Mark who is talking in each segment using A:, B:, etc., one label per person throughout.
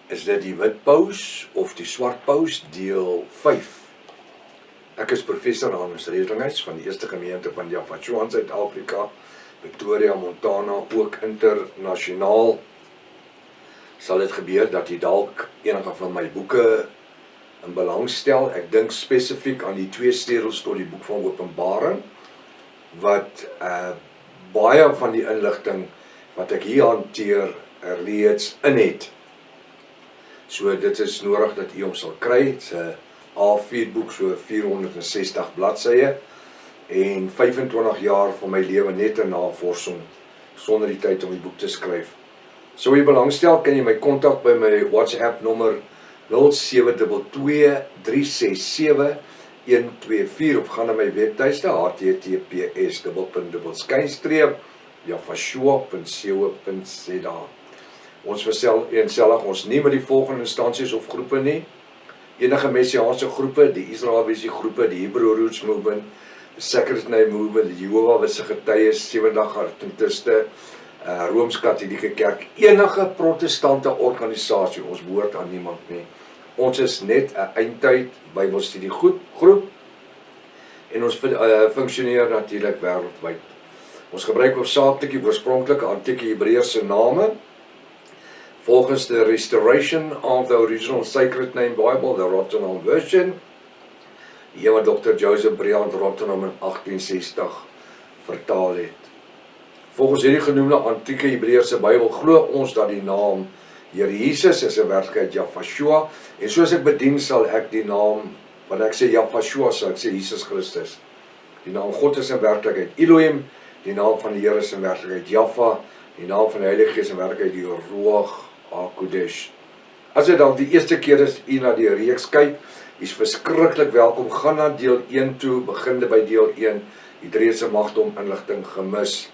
A: is dit die wit paus of die swart paus deel 5. Ek is professor Hannes Redlinghuis van die Eerste Gemeente van Java Chuan, Suid-Afrika, Victoria, Montana, ook internasionaal. Sal dit gebeur dat jy dalk enige van my boeke in belang stel. Ek dink spesifiek aan die 2 sterels tot die boek van Openbaring, wat baie van die inligting wat ek hier hanteer reeds in het. So dit is nodig dat u hom sal kry. Dit is 'n A4 boek, so 460 bladsye en 25 jaar van my lewe net in navorsing sonder die tyd om die boek te skryf. So jy belangstel, kan jy my kontak by my WhatsApp nommer 0723671124 of gaan na my webtuiste https://javashua.co.za. Ons vereensellig ons nie met die volgende instansies of groepe nie. Enige messiaanse groepe, die Israelvisie groepe, die Hebrew Roots Movement, the Sacred Name Movement, die Jehovah's Getuies, Sewendag Adventiste, Rooms-Katholieke Kerk, enige protestante organisasie, ons behoort aan niemand nie. Ons is net 'n eindtyd Bybelstudie groep en ons funksioneer natuurlik wêreldwyd. Ons gebruik hoofsaaklik die oorspronklike antieke Hebreëse name volgens the restoration of the original Sacred Name Bible, the Rotterdam version, die wat Dr. Joseph Briand Rotterdam in 1860 vertaal het. Volgens hierdie genoemde antieke Hebreëse Bybel glo ons dat die naam Here Jesus is 'n werklikheid Javashua, en soos ek bedien sal ek die naam, wanneer ek sê Javashua sal ek sê Jesus Christus. Die naam God is 'n werklikheid Elohim, die naam van die Here is 'n werklikheid Java, die naam van die Heilige Gees is 'n werklikheid die Ruach HaKodesh. As dit dan die eerste keer is u na die reeks kyk, is verskriklik welkom. Gaan na deel 1 toe, begin by deel 1. Die reëse magte om inligting gemis.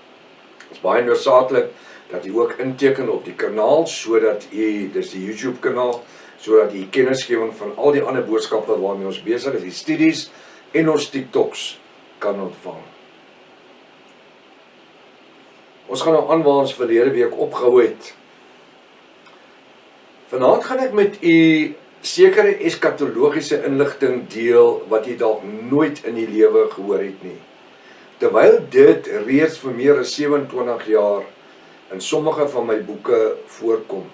A: Dit is baie noodsaaklik dat u ook inteken op die kanaal, sodat u, dis die YouTube kanaal, sodat u kennisgewing van al die ander boodskappe waarmee ons besig is, die studies en ons TikToks kan ontvang. Ons gaan nou aan waar ons verlede week opgehou het. Vanaand gaan ek met u sekere eskatologiese inligting deel wat u dalk nooit in die lewe gehoor het nie. Terwyl dit reeds vir meer as 27 jaar in sommige van my boeke voorkom.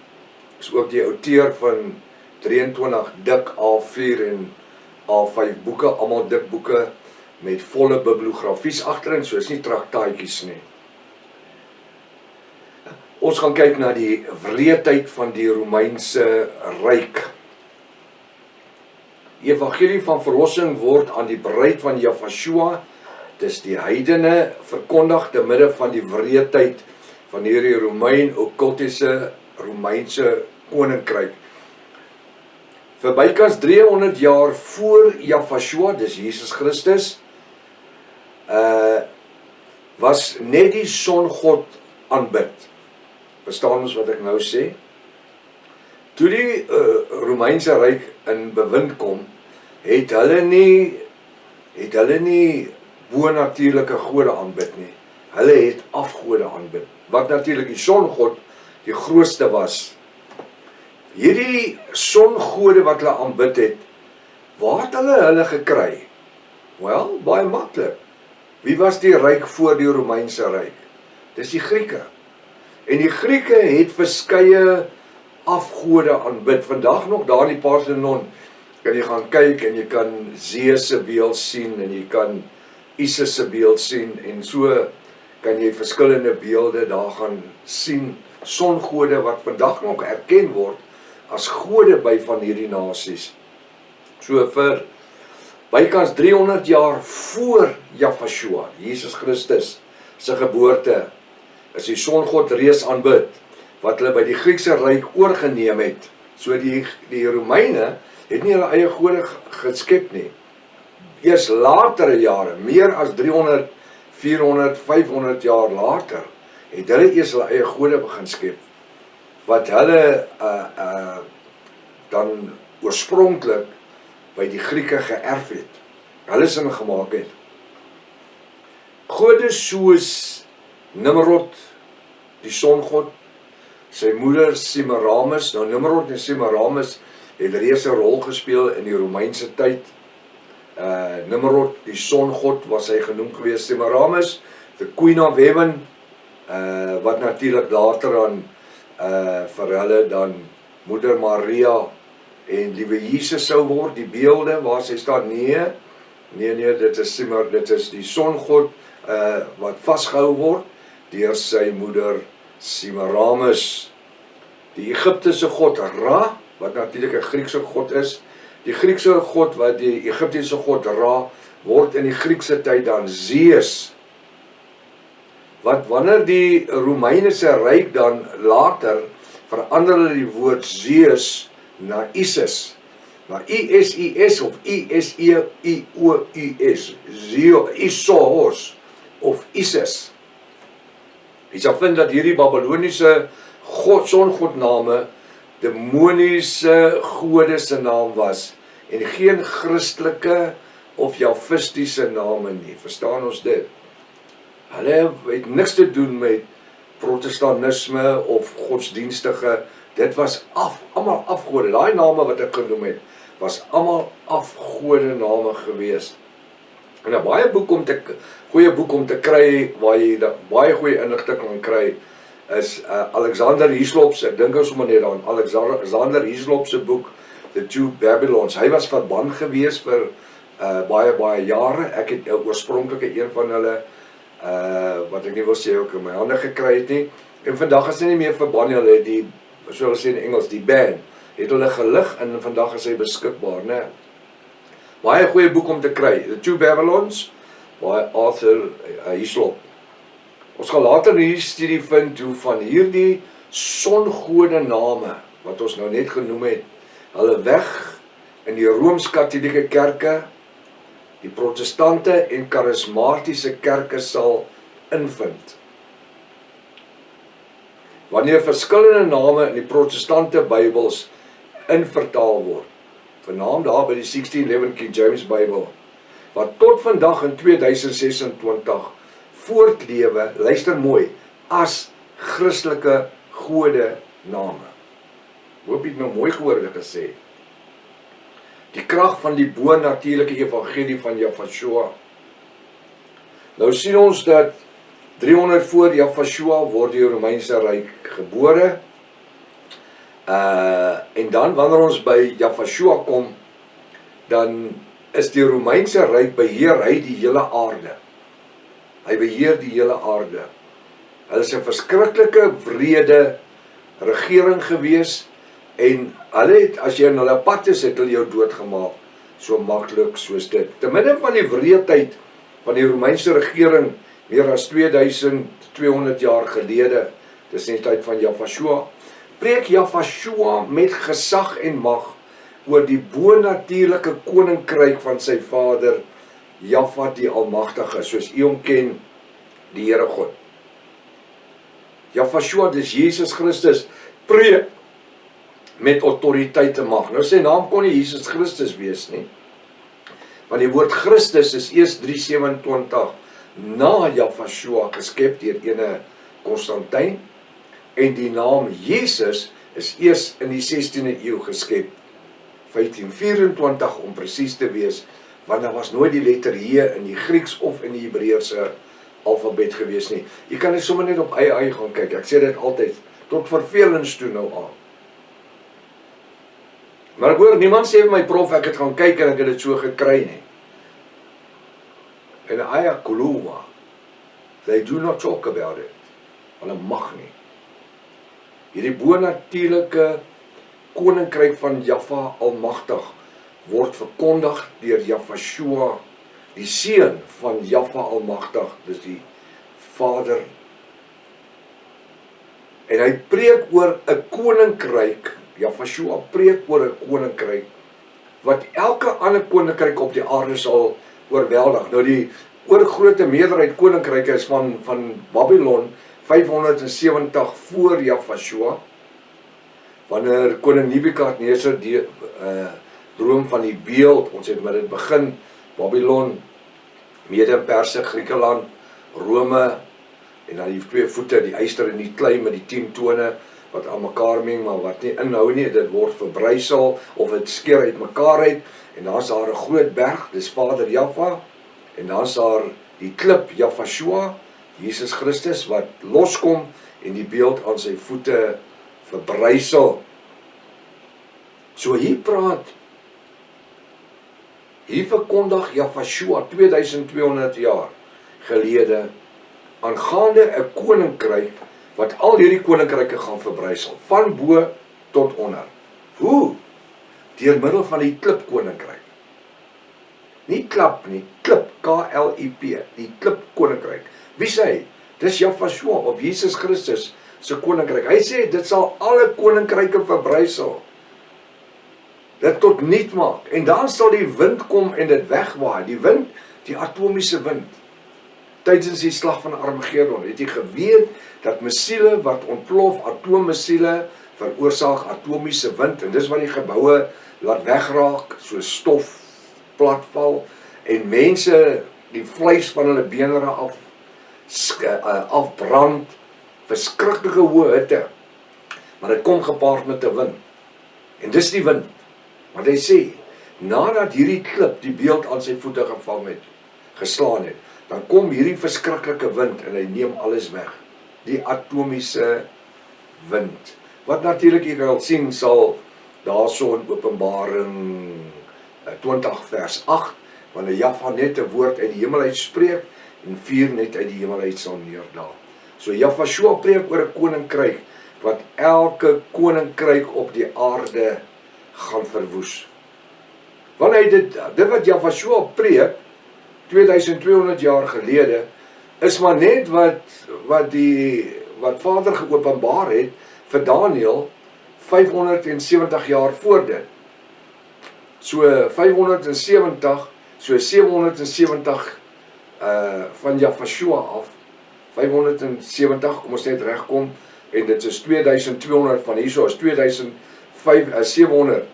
A: Ek is ook die outeur van 23 dik A4 en A5 boeke, almal dik boeke met volle bibliografies agterin, so is nie traktaatjies nie. Ons gaan kyk na die wreedheid van die Romeinse Ryk. Die evangelie van verlossing word aan die bruid van Javashua, dis die heidene, verkondig te midde van die wreedheid van hierdie occultiese Romeinse koninkryk. Vir bykans 300 jaar voor Javashua, dis Jesus Christus, was net die songod aanbid. Verstaan ons wat ek nou sê? Toe die Romeinse Ryk in bewind kom, het hulle nie bo-natuurlike gode aanbid nie. Hulle het afgode aanbid, wat natuurlik die songod die grootste was. Hierdie songode wat hulle aanbid het, waar het hulle gekry? Wel, baie maklik. Wie was die ryk voor die Romeinse Ryk? Dis die Grieke. En die Grieke het verskeie afgode aanbid. Vandag nog daar in die Parthenon kan jy gaan kyk en jy kan Zeus se beeld sien en jy kan Isis se beeld sien en so kan jy verskillende beelde daar gaan sien, songode wat vandag nog erken word as gode by van hierdie nasies. So vir bykans 300 jaar voor Javashua, Jesus Christus se geboorte, is die songod reeds aanbid, wat hulle by die Griekse Ryk oorgeneem het. So die Romeine het nie hulle eie gode geskep nie. Eers latere jare, meer as 300, 400, 500 jaar later, het hulle eers hulle eie gode begin skep, wat hulle dan oorspronklik by die Grieke geërf het. Hulle sin gemaak het. Gode soos Nimrod, die songod, Sy moeder Semiramis, nou Nimrod en Semiramis het reeds 'n rol gespeel in die Romeinse tyd. Nimrod, die songod, was hy genoem gewees. Semiramis, the Queen of Heaven, wat natuurlik later dan vir hulle dan Moeder Maria en Liewe Jesus sou word, die beelde waar sy staan, nee, dit is die songod wat vasgehou word deur sy moeder Semiramis. Die Egiptiese god Ra, wat natuurlik 'n Griekse god is, die Griekse god wat die Egiptiese god Ra word in die Griekse tyd dan Zeus. Wat wanneer die Romeinse ryk dan later verander hulle die woord Zeus na Isis. Na ISIS of ISEIOUS, Isos of Isis. Jy sal vind dat hierdie Babyloniese songodname demoniese gode se naam was en geen Christelike of Javistiese name nie. Verstaan ons dit? Hulle het niks te doen met protestantisme of godsdienstige. Dit was almal afgode. Daai name wat ek genoem het, was almal afgode name gewees. En 'n goeie boek om te kry waar jy baie goeie inligting kan kry is Alexander Hislop se, ek dink ons sommer net aan Alexander Hislop se boek The Two Babylons. Hy was verban gewees vir baie jare. Ek het oorspronklik een van hulle wat ek nie wil sê ook in my hande gekry het nie. En vandag is hy nie meer verban nie. Hulle het die, soos hulle sê in Engels, die ban het hulle gelig en vandag is hy beskikbaar, né? Baie goeie boek om te kry. The Two Babylons, by Arthur Hislop. Ons gaan later in hierdie studie vind hoe van hierdie songode name, wat ons nou net genoem het, hulle weg in die Rooms-Katolieke kerke, die protestante en charismatiese kerke sal invind. Wanneer verskillende name in die protestante Bybels invertaal word, vernaam daar by die 1611 King James Bible, wat tot vandag in 2026 voortlewe, luister mooi, as Christelike gode name. Hoop jy het nou mooi gehoor wat ek gesê. Die krag van die bo-natuurlike evangelie van Jahvashua. Nou sien ons dat 300 voor Jahvashua word die Romeinse ryk gebore. En dan wanneer ons by Jahvashua kom, dan is die Romeinse ryk beheer hy die hele aarde. Hy beheer die hele aarde. Hulle is 'n verskriklike wrede regering gewees en hulle het, as jy in hulle pad is, het hulle jou doodgemaak. So maklik soos dit. Te midde van die wreedheid van die Romeinse regering meer as 2200 jaar gelede, dis in die tyd van Jahvashua, preek Jahvashua met gesag en mag oor die bo-natuurlike koninkryk van sy vader Jahwe die Almagtige, soos u hom ken, die Here God. Jahvashua, dis Jesus Christus, preek met autoriteit en mag. Nou sy naam kon nie Jesus Christus wees nie, want die woord Christus is eers 327 na Jahvashua geskep deur ene Konstantyn, en die naam Jesus is eers in die 16de eeu geskep, 1524 om presies te wees, want daar was nooit die letter J in die Grieks of in die Hebreëse alfabet gewees nie. Jy kan dit sommer net op eie gaan kyk, ek sê dit altyd, tot vervelings toe nou aan. Maar ek hoor, niemand sê vir my, prof, ek het gaan kyk en ek het dit so gekry nie. En Aya Kuluwa, they do not talk about it. Hulle mag nie. Hierdie bo-natuurlike koninkryk van Jahwe Almagtig word verkondig deur Jahvashua, die seun van Jahwe Almagtig, dis die Vader. En hy preek oor 'n koninkryk, Jahvashua preek oor 'n koninkryk, wat elke ander koninkryk op die aarde sal oorweldig. Nou die oorgrote meerderheid koninkryke is van Babylon, 570 voor Jahvashua, wanneer koning Nebukadneser die droom van die beeld, ons het met dit begin, Babylon, Mede-Perse, Griekeland, Rome, en dan die twee voete, die yster en die klei met die 10 tone, wat aan mekaar meng, maar wat nie inhou nie, dit word verbrysel, of dit skeur uit mekaar uit, en dan is daar 'n groot berg, dis Vader Jaffa, en dan is daar die klip Jafashua, Jesus Christus, wat loskom, en die beeld aan sy voete verbrysel. So hier verkondig Jafashua 2200 jaar gelede, aangaande 'n koninkryk, wat al hierdie koninkryke gaan verbrysel, van bo tot onder. Hoe? Deur middel van die klip koninkryk. Nie klap nie, klip, K-L-I-P, die klip koninkryk. Wie sê hy? Dis Jafashua, of Jesus Christus se koninkryk. Hy sê, dit sal alle koninkryke verbrysel. Dit tot niet maak. En dan sal die wind kom en dit wegwaai. Die wind, die atomiese wind. Tydens die slag van Armageddon, het jy geweet dat missiele wat ontplof, atoommissiele, veroorsaak atomiese wind, en dis wat die geboue laat wegraak, so stof, platval, en mense die vleis van hulle beenderre afbrand, verskriklike hoë hitte, maar dit kom gepaard met 'n wind, en dis die wind, wat hy sê, nadat hierdie klip die beeld aan sy voete gevang het, geslaan het, dan kom hierdie verskriklike wind, en hy neem alles weg, die atomiese wind, wat natuurlik jy kan sien, sal daarso in Openbaring 20 vers 8, wanneer Jaffa net 'n woord uit die hemel uitspreek, en vuur net uit die hemel uit sal neerdaal. So Jafashua preek oor 'n koninkryk, wat elke koninkryk op die aarde gaan verwoes. Want hy dit wat Jafashua preek, 2200 jaar gelede, is maar net wat Vader geopenbaar het, vir Daniël, 570 jaar voor dit. So 570, so 770 van Jafashua af, 570, kom ons net regkom, en dit is 2200 van hierso, is 2700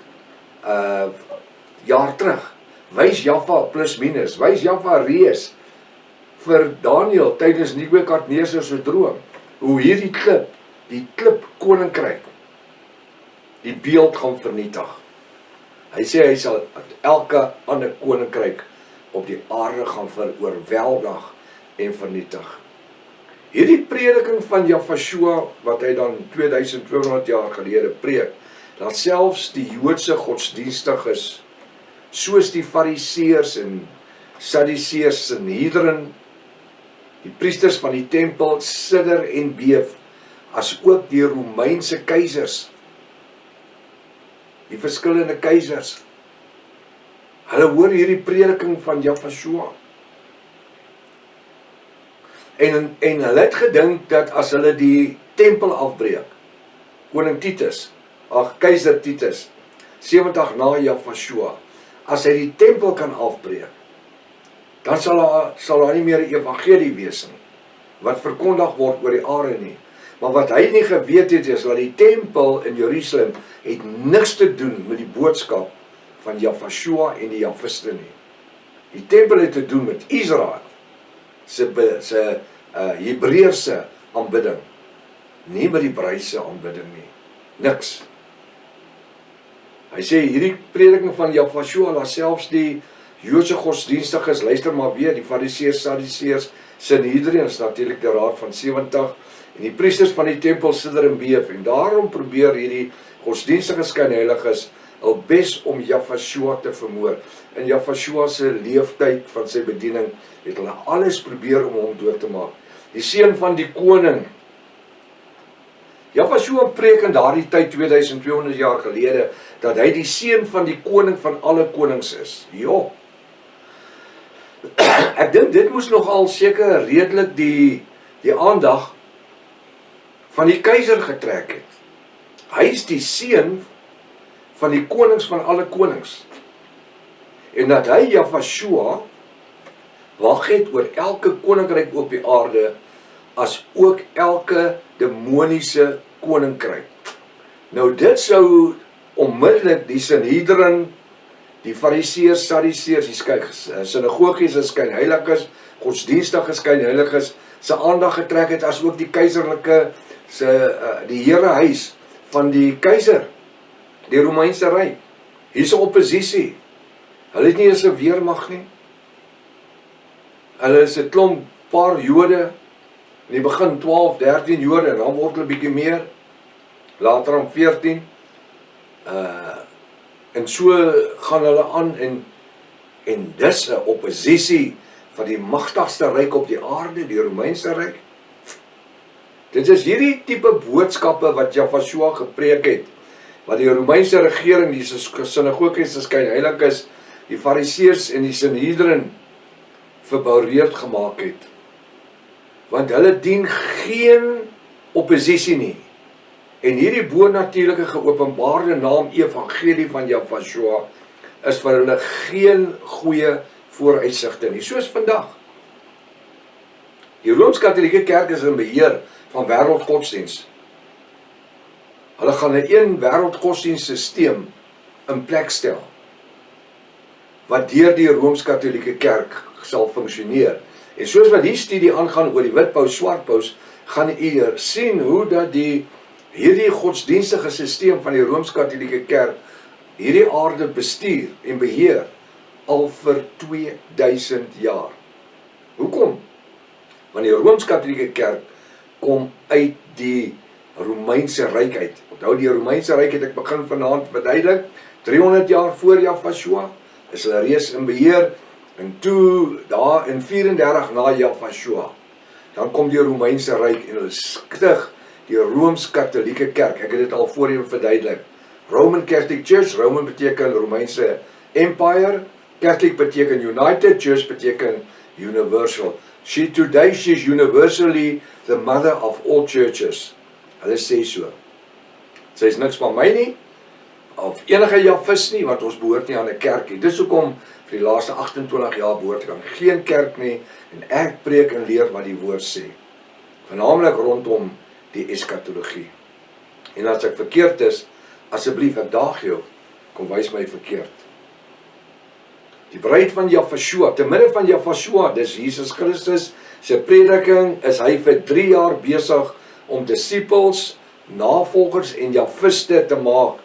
A: jaar terug. Wys Jaffa plus minus, wys Jaffa reus vir Daniël tydens Nebukadneser se droom, hoe hierdie klip, die klip koninkryk, die beeld gaan vernietig. Hy sê hy sal elke ander koninkryk op die aarde gaan veroorweldig en vernietig. Hierdie prediking van Jafashua, wat hy dan 2200 jaar gelede preek, dat selfs die Joodse godsdienstiges, soos die Fariseërs en Sadduseërs en Sanhedrin, die priesters van die tempel, sidder en beef, as ook die Romeinse keisers, die verskillende keisers. Hulle hoor hierdie prediking van Jafashua. En hulle het gedink dat as hulle die tempel afbreek, koning Titus, keiser Titus, 70 na Jafashua, as hy die tempel kan afbreek, dan sal daar nie meer 'n evangelie wees nie, wat verkondig word oor die aarde nie. Maar wat hy nie geweet het, is dat die tempel in Jerusalem het niks te doen met die boodskap van Jafashua en die Jafiste nie. Die tempel het te doen met Israel, se Hebreëse aanbidding, nie met die Hebreëse aanbidding nie. Niks. Hy sê, hierdie prediking van Jafashua, laat selfs die Joodse godsdienstiges, luister maar weer, die Fariseërs, Sadduseërs, Sanhedrin, is natuurlik die raad van 70, en die priesters van die tempel sidder en beef, en daarom probeer hierdie godsdienstige skynheiliges al bes om Jafashua te vermoor. In Jafashua se leeftyd van sy bediening, het hulle alles probeer om hom dood te maak. Die seun van die koning, Jafashua preek in daardie tyd 2200 jaar gelede, dat hy die seun van die koning van alle konings is. Jo. Ek dink dit moes nogal seker redelik die aandag van die keiser getrek het. Hy is die seun van die konings van alle konings. En dat hy Jafashua wag het oor elke koninkryk op die aarde, as ook elke demoniese koninkryk. Nou dit sou onmiddellik die Sanhedrin, die Fariseërs, Sadduseërs, die sinagogiese skynheiliges, godsdienstige skynheiliges, se aandag getrek het, as ook die keiserlike die herehuis van die keiser, die Romeinse Ryk. Hier's 'n oppositie. Hulle het nie eens 'n weermag nie. Hulle is 'n klomp paar Jode, in die begin 12, 13 Jode, en dan word hulle bietjie meer, later aan 14, en so gaan hulle aan, en dis 'n oppositie van die magtigste ryk op die aarde, die Romeinse Ryk. Dit is hierdie tipe boodskappe wat Jafashua gepreek het, wat die Romeinse regering, die sinagoges, die skynheiliges, die Fariseërs en die Sanhedrin verboureerd gemaak het. Want hulle dien geen oppositie nie. En hierdie bonatuurlike geopenbaarde naam evangelie van Jafashua is vir hulle geen goeie vooruitsigte nie, soos vandag. Die Rooms-Katolieke Kerk is in beheer van wêreldgodsdienst. Hulle gaan 'n een wêreldgodsdienstsysteem in plek stel, wat deur die Rooms-Katolieke Kerk sal funksioneer. En soos wat die studie aangaan oor die wit paus, swart paus, gaan u sien hoe dat hierdie godsdienstige systeem van die Rooms-Katolieke Kerk hierdie aarde bestuur en beheer al vir 2000 jaar. Hoekom? Want die Rooms-Katolieke Kerk kom uit die Romeinse Ryk uit. Onthou, die Romeinse Ryk het ek begin vanaand verduidelik, 300 jaar voor Jafashua is hulle reeds in beheer, en toe daar in 34 na Jafashua, dan kom die Romeinse Ryk en hulle stig die Rooms-Katolieke Kerk. Ek het dit al voorheen verduidelik. Roman Catholic Church, Roman beteken Romeinse Empire, Catholic beteken United, Church beteken Universal. Today she is universally the mother of all churches. Hulle sê so. Sy is niks van my nie, of enige Jafis nie, want ons behoort nie aan 'n kerk nie. Dis hoekom vir die laaste 28 jaar behoort ek aan geen kerk nie, en ek preek en leer wat die woord sê. Voornamelijk rondom die eskatologie. En as ek verkeerd is, asseblief, ek daag jou, kom wys my verkeerd. Die bruid van Jafashua, te midde van Jafashua, dis Jesus Christus, sy prediking is hy vir 3 jaar besig om disippels, navolgers en Jafiste te maak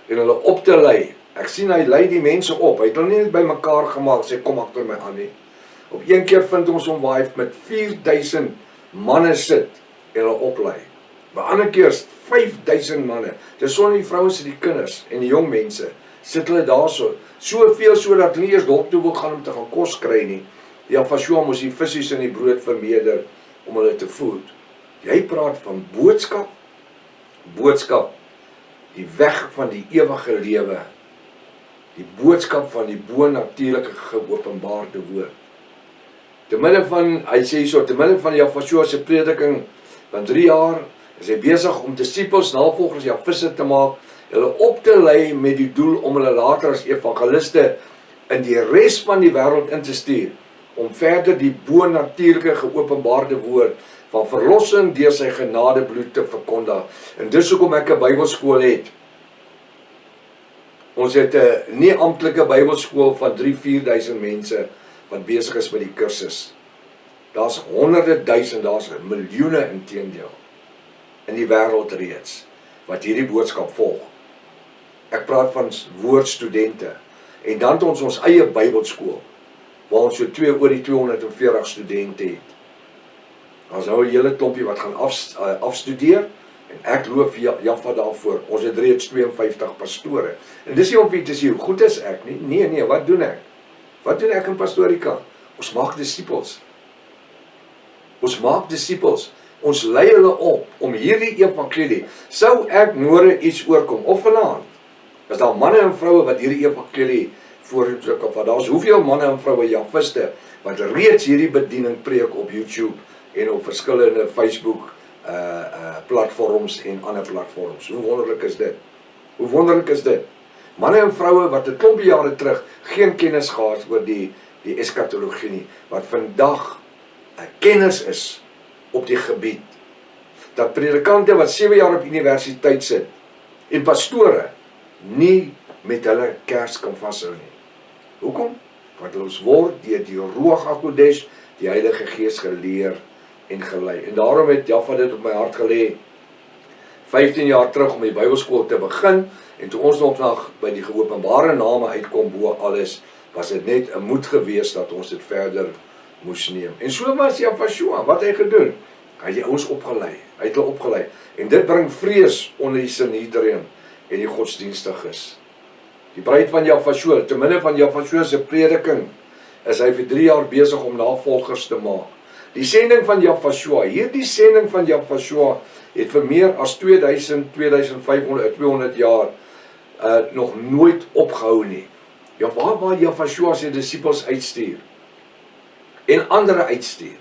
A: en hulle op te lei. Ek sien hy lei die mense op, hy het hulle nie by mekaar gemaak, sê kom agter my aan nie. Op een keer vind ons hom waar hy met 4000 manne sit en hulle oplei. By ander keer 5000 manne, dis sonder die vrouens en die kinders en die jong mense, sit hulle daar soveel sodat hulle nie eers dorp toe wil gaan om te gaan kos kry nie. Jafashua moes die visies en die brood vermeerder om hulle te voed. Jy praat van boodskap, die weg van die ewige lewe, die boodskap van die bonatuurlike geopenbaarde woord. Te midde van Jafashua se prediking van 3 jaar, is hy besig om disippels, navolgers, Jafisse te maak, hulle op te lei met die doel om hulle later as evangeliste in die res van die wêreld in te stuur, om verder die bonatuurlike geopenbaarde woord van verlossing deur sy genadebloed te verkondig. En dis hoekom ek 'n Bybelskool het. Ons het 'n nie amptelike Bybelskool van 3-4 000 mense wat besig is met die kursus. Daar's honderde duisend, daar's miljoene inteendeel in die wêreld reeds wat hierdie boodskap volg. Ek praat van woordstudente. En dan het ons eie Bybelskool waar ons so oor die 240 studente het. Ons nou 'n hele klompie wat gaan afstudeer, en ek loop Jaffa daarvoor. Ons het reeds 52 pastore. En dis nie om vir te sê hoe goed is ek nie. Nee, wat doen ek? Wat doen ek in pastorika? Ons maak disippels. Ons lei hulle op om hierdie evangelie. Sou ek môre iets oorkom, of vanaand, is daar manne en vroue wat hierdie evangelie voordruk op wat. Daar's hoeveel manne en vroue Jafiste wat reeds hierdie bediening preek op YouTube en op verskillende Facebook platforms en ander platforms. Hoe wonderlik is dit? Manne en vroue wat 'n klompie jare terug geen kennis gehad oor die eskatologie nie, wat vandag kenners is op die gebied. Dat predikante wat 7 jaar op universiteit sit en pastore nie met hulle kers kan vashou nie. Hoekom? Want ons word deur die Ruach HaKodesh, die Heilige Gees, geleer en gelei. En daarom het Jaffa dit op my hart gelê, 15 jaar terug om die Bybelskool te begin, en toe ons nog by die geopenbare name uitkom bo alles, was dit net 'n moed gewees dat ons dit verder moes neem. En so was Jafashua, wat hy gedoen? Hy het ons opgelei, hy het hulle opgelei. En dit bring vrees onder die Sanhedrin en die godsdienstiges. Die bruid van Jafashua, te midde van Jafashua se prediking, is hy vir 3 jaar besig om navolgers te maak. Die sending van Jafashua, hierdie sending van Jafashua het vir meer as 2000, 2500, 200 jaar nog nooit opgehou nie. Ja, waar Jafashua sy disippels uitstuur en ander uitstuur.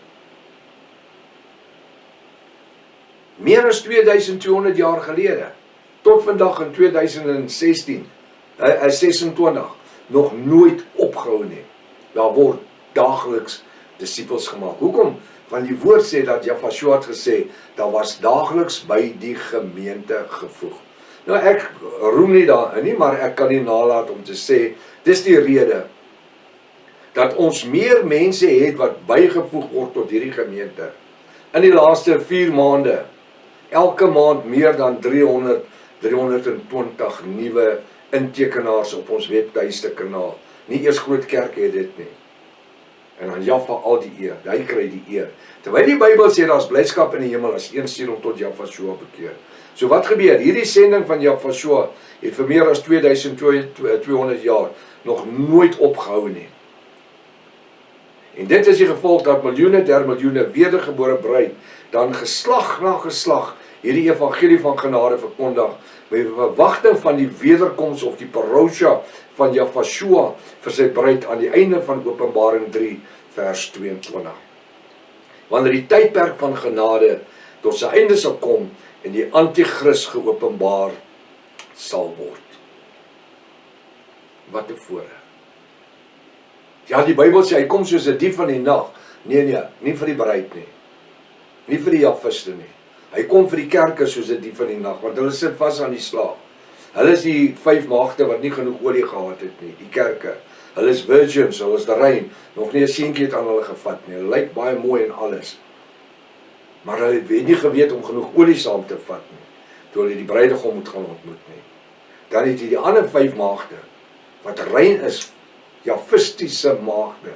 A: Meer as 2200 jaar gelede, tot vandag in 2016, 26, nog nooit opgehou nie. Daar word daagliks disippels gemaak. Hoekom? Want die woord sê dat Jafashua het gesê, daar was daagliks by die gemeente gevoeg. Nou ek roem nie daarin nie, maar ek kan nie nalat om te sê, dis die rede, dat ons meer mense het wat bygevoeg word tot hierdie gemeente. In die laaste 4 maande, elke maand meer dan 320 nuwe intekenaars op ons webtuiste kanaal. Nie eers Groot Kerk het dit nie. En dan Jaffa al die eer, hy kry die eer. Terwyl die Bybel sê, daar is blydskap in die hemel as een siel om tot Jafashua bekeer. So wat gebeur? Hierdie sending van Jafashua het vir meer as 2200 jaar nog nooit opgehou nie. En dit is die gevolg dat miljoene der miljoene wedergebore bruid dan geslag na geslag hierdie evangelie van genade verkondig met verwagting van die wederkoms of die parousia van Jafashua vir sy bruid aan die einde van Openbaring 3 vers 22. Wanneer die tydperk van genade tot sy einde sal kom en die antichrist geopenbaar sal word. Wat 'n voorreg. Ja, die Bybel sê hy kom soos 'n dief in die nag. Nee, nie vir die bruid nie. Nie vir die Jafiste nie. Hy kom vir die kerke soos 'n dief in die nag, want hulle sit vas aan die slaap. Hulle is die 5 maagde wat nie genoeg olie gehad het nie, die kerke. Hulle is virgins, hulle is rein, nog nie 'n seentjie het aan hulle gevat nie. Hulle lyk baie mooi en alles. Maar hulle het nie geweet om genoeg olie saam te vat nie, toe hulle die bruidegom moet gaan ontmoet nie. Dan het jy die ander 5 maagde, wat rein is, Jafistiese maagde,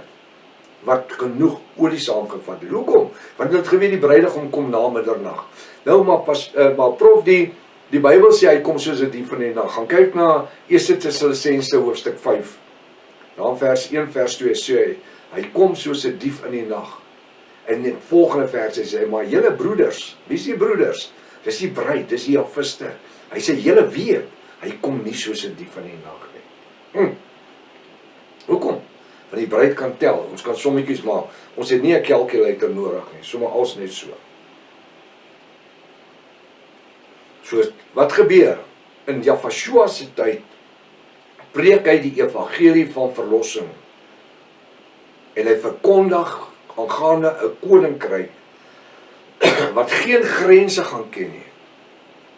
A: wat genoeg olie saamgevat het. Hoekom? Want hulle het geweet die bruidegom kom na middernag. Nou maar prof, die Bybel sê hy kom soos 'n dief in die nag. Gaan kyk na 1 Tessalonisense hoofstuk 5. Dan vers 1, vers 2 sê hy kom soos 'n dief in die nag. En in die volgende vers sê hy, maar julle broeders, wie is die broeders? Dis die bruid, dis die Jafiste. Hy sê, julle weet, hy kom nie soos 'n dief in die nag nie. Hoekom? Want die bruid kan tel, ons kan sommetjies maak. Ons het nie 'n calculator nodig nie, sommer als net so. So, wat gebeur? In Jafashua se tyd, preek hy die evangelie van verlossing. En hy verkondig aangaande 'n koninkryk, wat geen grense gaan ken nie,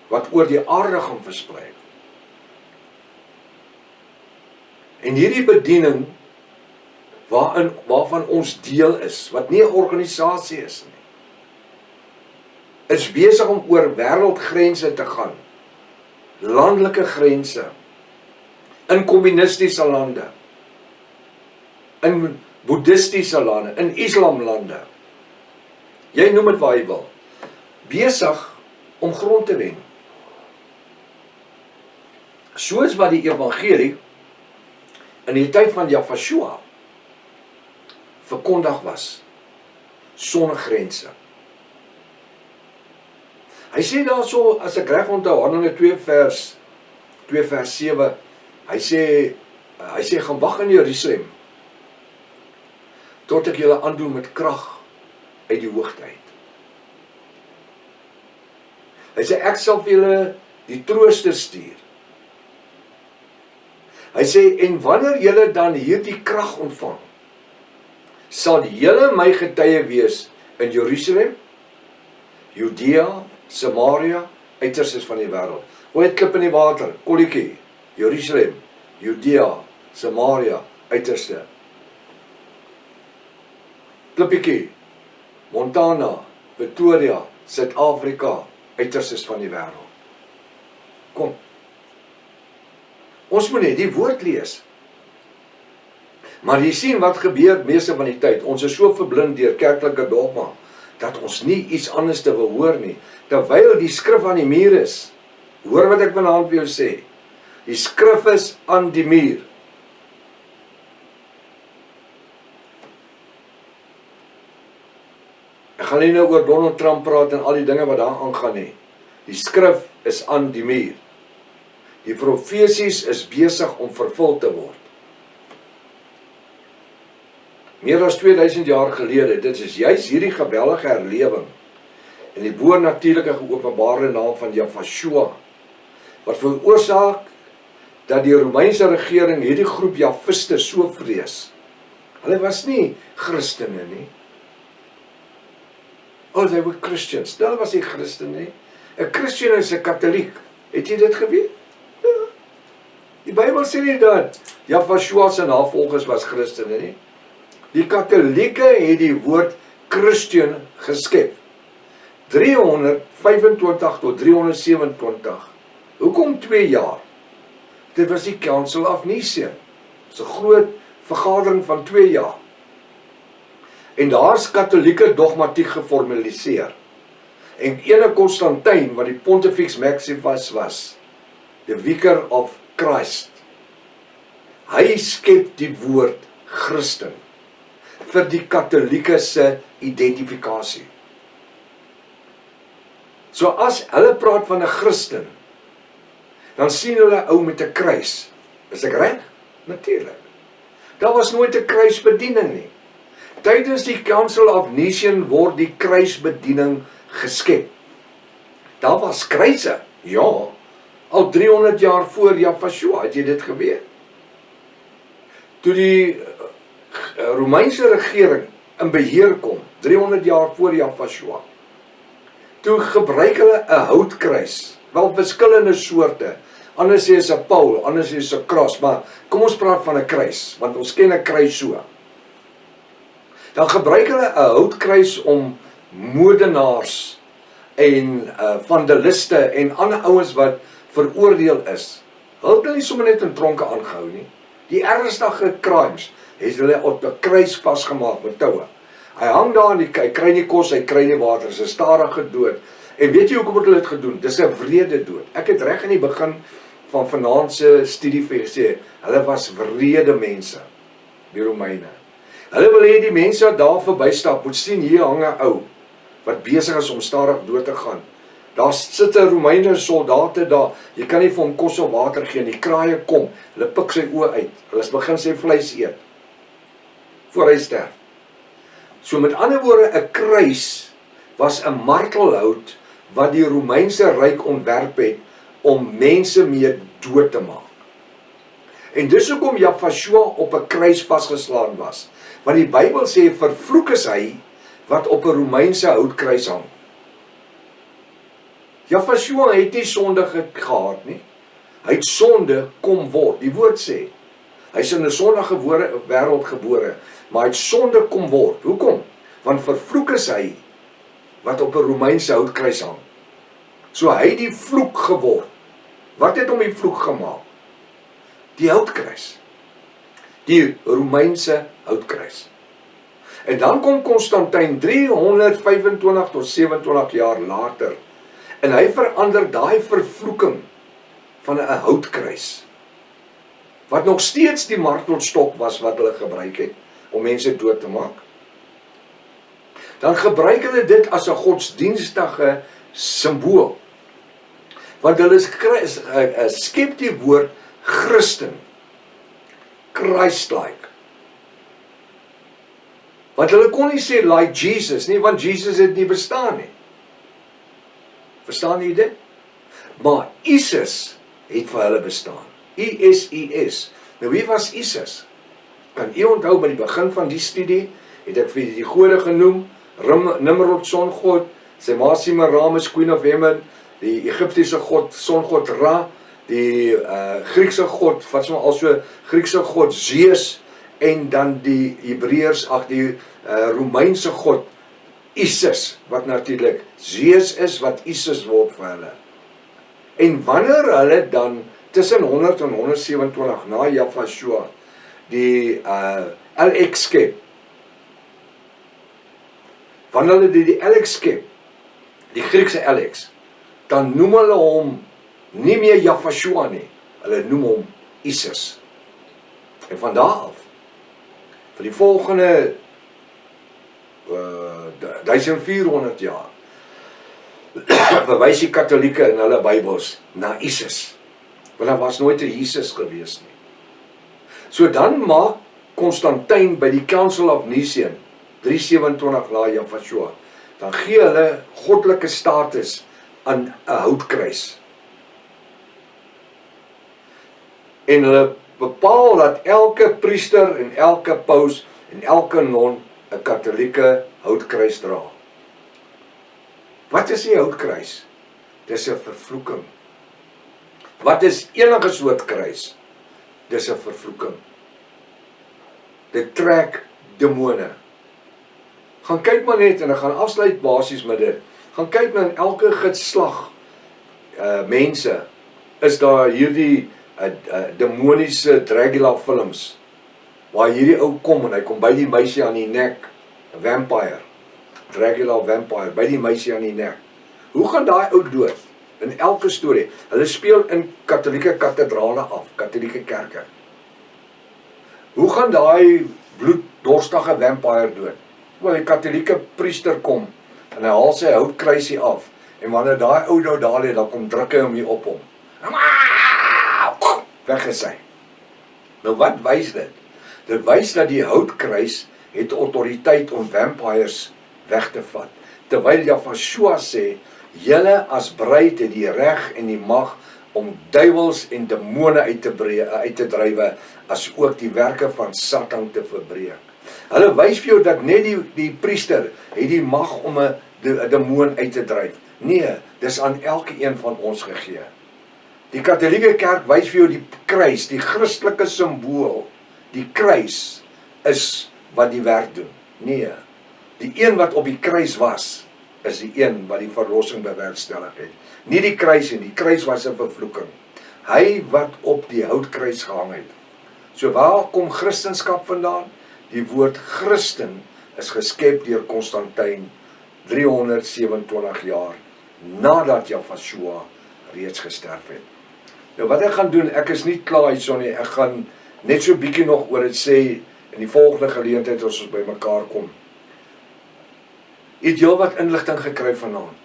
A: wat oor die aarde gaan versprei. En hierdie bediening, waarvan ons deel is, wat nie 'n organisasie is nie, is besig om oor wêreldgrense te gaan, landelike grense, in kommunistiese lande, in boeddhistiese lande, in islamlande, jy noem dit waar jy wil, besig om grond te wen. Soos wat die evangelie in die tyd van Jafashua verkondig was, sonder grense. Hy sê daarso, as ek reg onthou, Handelinge 2 vers 7, hy sê, gaan wag in Jerusalem, tot ek julle aandoen met krag uit die hoogte uit. Hy sê, ek sal vir julle die trooster stuur. Hy sê, en wanneer julle dan hierdie krag ontvang, sal julle my getuie wees in Jerusalem, Judea, Samaria, uiterstes van die wêreld. Hoe het klip in die water, kolletjie, Jerusalem, Judea, Samaria, uiterste. Klippietjie, Montana, Pretoria, Suid-Afrika, uiterstes van die wêreld. Kom. Ons moet net die woord lees. Maar jy sien wat gebeur meeste van die tyd. Ons is so verblind deur kerklike dogma, dat ons nie iets anders te wil hoor nie. Terwyl die skrif aan die muur is. Hoor wat ek vanaand vir jou sê. Die skrif is aan die muur. Ek gaan nie nou oor Donald Trump praat en al die dinge wat daar aangaan nie. Die skrif is aan die muur. Die profesies is besig om vervul te word. Meer as 2000 jaar gelede, dit is juis hierdie geweldige herlewing en die bonatuurlike geopenbaarde naam van Jahweh, wat veroorsaak dat die Romeinse regering hierdie groep Jahwiste so vrees. Hulle was nie Christene nie. Oh, they were Christians. Hulle was nie Christen nie. 'n Christen is 'n Katoliek. Het jy dit geweet? Ja. Die Bybel sê nie dat Jahweh se navolgers was Christene nie. Die Katolieke het die woord Christian geskep. 325 tot 327. Hoekom 2 jaar? Dit was die Council of Nicaea. Dit is 'n groot vergadering van 2 jaar. En daar's Katolieke dogmatiek geformaliseer. En ene Constantyn, wat die Pontifex Maximus was, the Vicar of Christ, hy skep die woord Christen vir die Katolieke se identifikasie. So as hulle praat van 'n Christen, dan sien hulle ou met 'n kruis. Is ek reg? Natuurlik. Daar was nooit 'n kruisbediening nie. Tydens die Council of Nicaea word die kruisbediening geskep. Daar was kruise, ja, al 300 jaar voor Jahweh, het jy dit geweet? Toe die Romeinse regering in beheer kom, 300 jaar voor Jahweh, toe gebruik hulle 'n houtkruis, wel verskillende soorte. Anders sê is 'n paal, anders is 'n kruis, maar kom ons praat van 'n kruis, want ons ken 'n kruis so. Dan gebruik hulle 'n houtkruis om moordenaars en vandaliste en ander ouens wat veroordeel is. Hulle het nie sommer net in tronke aangehou nie. Die ernstige crimes het hulle op 'n kruis vasgemaak met toue. Hy hang daar en hy kry nie kos, hy kry nie water, is 'n stadige dood. En weet jy hoekom het hulle dit gedoen? Dis 'n wrede dood. Ek het reg in die begin van vanaand se studie vir gesê, hulle was wrede mense, die Romeine. Hulle wil hê die mense wat daar verbystap moet sien, hier hang 'n ou wat besig is om stadig dood te gaan. Daar sit 'n Romeine soldate daar. Jy kan nie vir hom kos of water gee nie. Die kraaie kom, hulle pik sy oë uit. Hulle begin sy vleis eet voor hy sterf. So met ander woorde, 'n kruis was 'n martelhout wat die Romeinse ryk ontwerp het om mense mee dood te maak. En dis hoekom Jahweh op 'n kruis vasgeslaan was. Want die Bybel sê, vervloek is hy wat op 'n Romeinse houtkruis hang. Jahweh het nie sonde gehad nie. Hy het sonde kom word. Die woord sê, hy is in 'n sondige wêreld gebore, maar hy het sonde kom word. Hoekom? Want vervloek is hy wat op 'n Romeinse houtkruis hang. So hy het die vloek geword. Wat het hom die vloek gemaak? Die houtkruis. Die Romeinse houtkruis. En dan kom Constantyn 325 tot 27 jaar later. En hy verander daai vervloeking van 'n houtkruis, wat nog steeds die martelstok was wat hulle gebruik het om mense dood te maak. Dan gebruik hulle dit as 'n godsdienstige simbool. Want hulle skep die woord Christen, Christ-like. Want hulle kon nie sê like Jesus nie, want Jesus het nie bestaan nie. Verstaan jy dit? Maar Isis het vir hulle bestaan. ISIS. Nou wie was Isis? Kan u onthou by die begin van die studie, het ek vir die gode genoem, Nimrod songod, sy ma Semiramis queen of Heaven, die Egiptiese god, songod Ra, die Griekse god, wat so also Griekse god Zeus, en dan die Hebreërs, die Romeinse god Isis, wat natuurlik Zeus is, wat Isis word vir hulle. En wanneer hulle dan tussen 100 en 127 na Jafashua die LX skep, wanneer hulle die LX skep, die Griekse LX, dan noem hulle hom nie meer Jafashua nie, hulle noem hom Isis. En van daar af, vir die volgende 1400 jaar, verwys die Katholieke in hulle Bybels na Isis, want daar was nooit 'n Jesus gewees nie. So dan maak Konstantyn by die Council of Nicene, 327 na Jafashua, dan gee hulle goddelike status aan 'n houtkruis. En hulle bepaal dat elke priester en elke paus en elke non 'n katholieke houtkruis dra. Wat is die houtkruis? Dis 'n vervloeking. Wat is enige soort kruis? Dis 'n vervloeking. Dit trek demone. Gaan kyk maar net, en ek gaan afsluit basies met dit. Gaan kyk na in elke geslag mense, is daar hierdie demoniese Dracula films, waar hierdie ou kom en hy kom by die meisie aan die nek, 'n vampire, Dracula vampire, by die meisie aan die nek. Hoe gaan daai ou dood? In elke storie. Hulle speel in katholieke kathedrale af, katholieke kerke. Hoe gaan daai bloeddorstige vampire dood? Wel, die katholieke priester kom en hy haal sy houtkruisie af, en wanneer daai ou nou daar lê, dan kom druk hy hom hier op hom. Weggesy. Nou wat wys dit? Dit wys dat die houtkruis het autoriteit om vampires weg te vat. Terwyl Jafashua sê, julle as bruid het die reg en die mag om duiwels en demone uit te drywe, as ook die werke van Satan te verbreek. Hulle wys vir jou dat net die priester het die mag om 'n demoon uit te dryf. Nee, dis aan elke een van ons gegee. Die Katholieke Kerk wys vir jou die kruis, die Christelike simbool, die kruis is wat die werk doen. Nee, die een wat op die kruis was, is die een wat die verlossing bewerkstellig het. Nie die kruis nie, die kruis was 'n vervloeking. Hy wat op die houtkruis gehang het. So waar kom Christendom vandaan? Die woord Christen is geskep deur Konstantyn 327 jaar nadat Jafashua reeds gesterf het. Nou wat ek gaan doen, ek is nie klaar hierso nie, ek gaan net so bietjie nog oor dit sê in die volgende geleentheid as ons by mekaar kom. Het jy wat inligting gekry vanaand?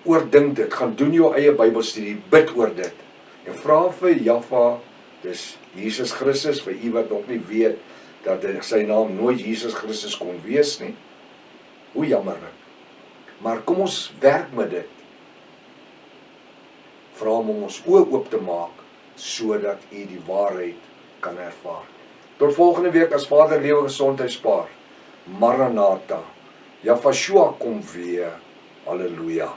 A: Oordink dit, gaan doen jou eie Bybelstudie, bid oor dit. En vra vir Jaffa, dis Jesus Christus, vir u wat nog nie weet, dat sy naam nooit Jesus Christus kon wees nie. Hoe jammerlik. Maar kom ons werk met dit. Vra hom om ons oë oop te maak, sodat u die waarheid kan ervaar. Tot volgende week, as Vader lewe gesondheid spaar. Maranatha. Jafashua kom weer. Halleluja.